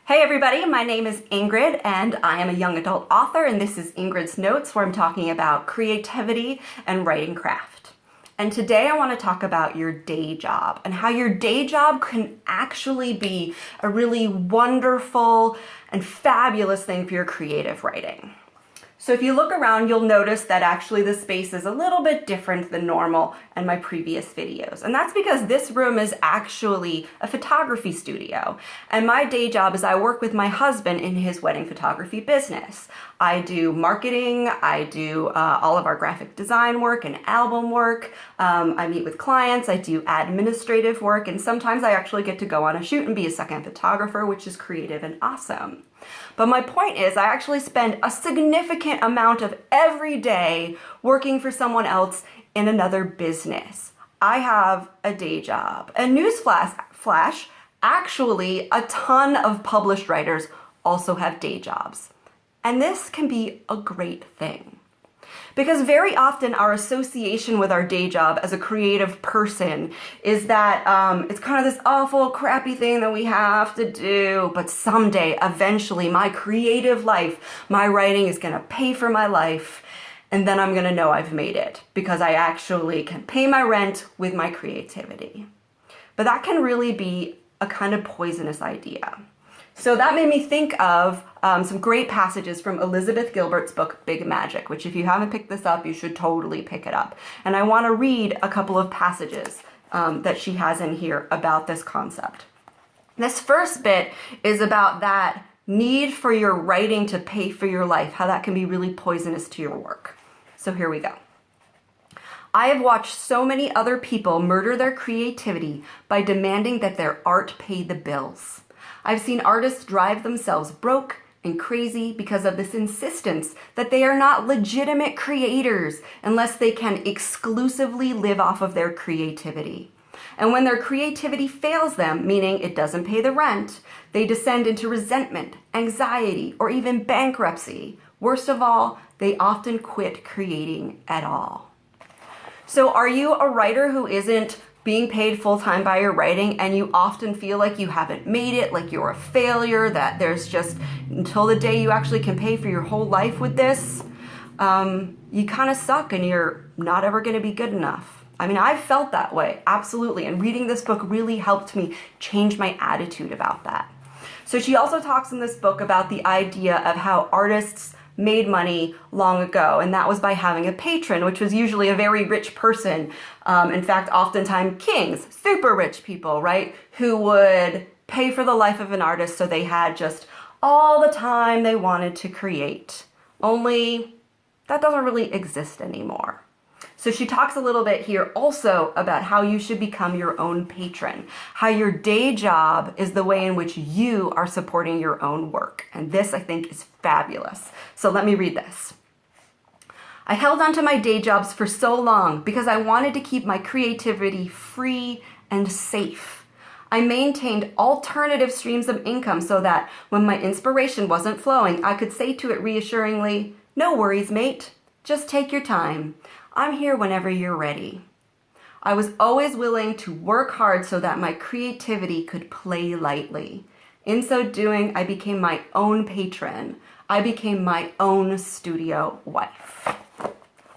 Hey everybody, my name is Ingrid and I am a young adult author, and this is Ingrid's Notes, where I'm talking about creativity and writing craft. And today I want to talk about your day job and how your day job can actually be a really wonderful and fabulous thing for your creative writing. So if you look around, you'll notice that actually the space is a little bit different than normal in my previous videos. And that's because this room is actually a photography studio. And my day job is I work with my husband in his wedding photography business. I do marketing, I do all of our graphic design work and album work. I meet with clients, I do administrative work, and sometimes I actually get to go on a shoot and be a second photographer, which is creative and awesome. But my point is, I actually spend a significant amount of every day working for someone else in another business. I have a day job. And newsflash, actually a ton of published writers also have day jobs. And this can be a great thing. Because very often our association with our day job as a creative person is that it's kind of this awful, crappy thing that we have to do. But someday, eventually, my creative life, my writing is going to pay for my life. And then I'm going to know I've made it because I actually can pay my rent with my creativity. But that can really be a kind of poisonous idea. So that made me think of some great passages from Elizabeth Gilbert's book, Big Magic, which if you haven't picked this up, you should totally pick it up. And I want to read a couple of passages that she has in here about this concept. This first bit is about that need for your writing to pay for your life, how that can be really poisonous to your work. So here we go. I have watched so many other people murder their creativity by demanding that their art pay the bills. I've seen artists drive themselves broke and crazy because of this insistence that they are not legitimate creators unless they can exclusively live off of their creativity. And when their creativity fails them, meaning it doesn't pay the rent, they descend into resentment, anxiety, or even bankruptcy. Worst of all, they often quit creating at all. So are you a writer who isn't being paid full-time by your writing, and you often feel like you haven't made it, like you're a failure, that there's just, until the day you actually can pay for your whole life with this, you kind of suck and you're not ever going to be good enough. I mean, I've felt that way, absolutely, and reading this book really helped me change my attitude about that. So she also talks in this book about the idea of how artists made money long ago, and that was by having a patron, which was usually a very rich person. In fact, oftentimes kings, super rich people, right, who would pay for the life of an artist so they had just all the time they wanted to create. Only that doesn't really exist anymore. So she talks a little bit here also about how you should become your own patron, how your day job is the way in which you are supporting your own work. And this, I think, is fabulous. So let me read this. I held on to my day jobs for so long because I wanted to keep my creativity free and safe. I maintained alternative streams of income so that when my inspiration wasn't flowing, I could say to it reassuringly, "No worries, mate. Just take your time. I'm here whenever you're ready." I was always willing to work hard so that my creativity could play lightly. In so doing, I became my own patron. I became my own studio wife.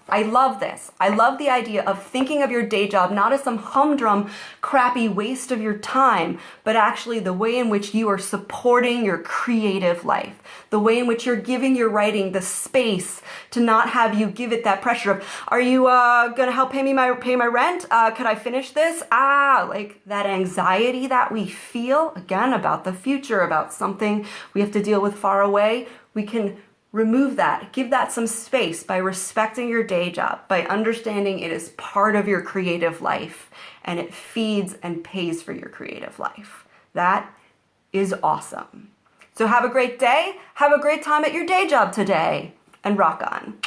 I love this. I love the idea of thinking of your day job not as some humdrum, crappy waste of your time, but actually the way in which you are supporting your creative life, the way in which you're giving your writing the space to not have you give it that pressure of, are you going to help pay my rent? Could I finish this? Like that anxiety that we feel, again, about the future, about something we have to deal with far away. We can remove that, give that some space by respecting your day job, by understanding it is part of your creative life and it feeds and pays for your creative life. That is awesome. So have a great day. Have a great time at your day job today, and rock on.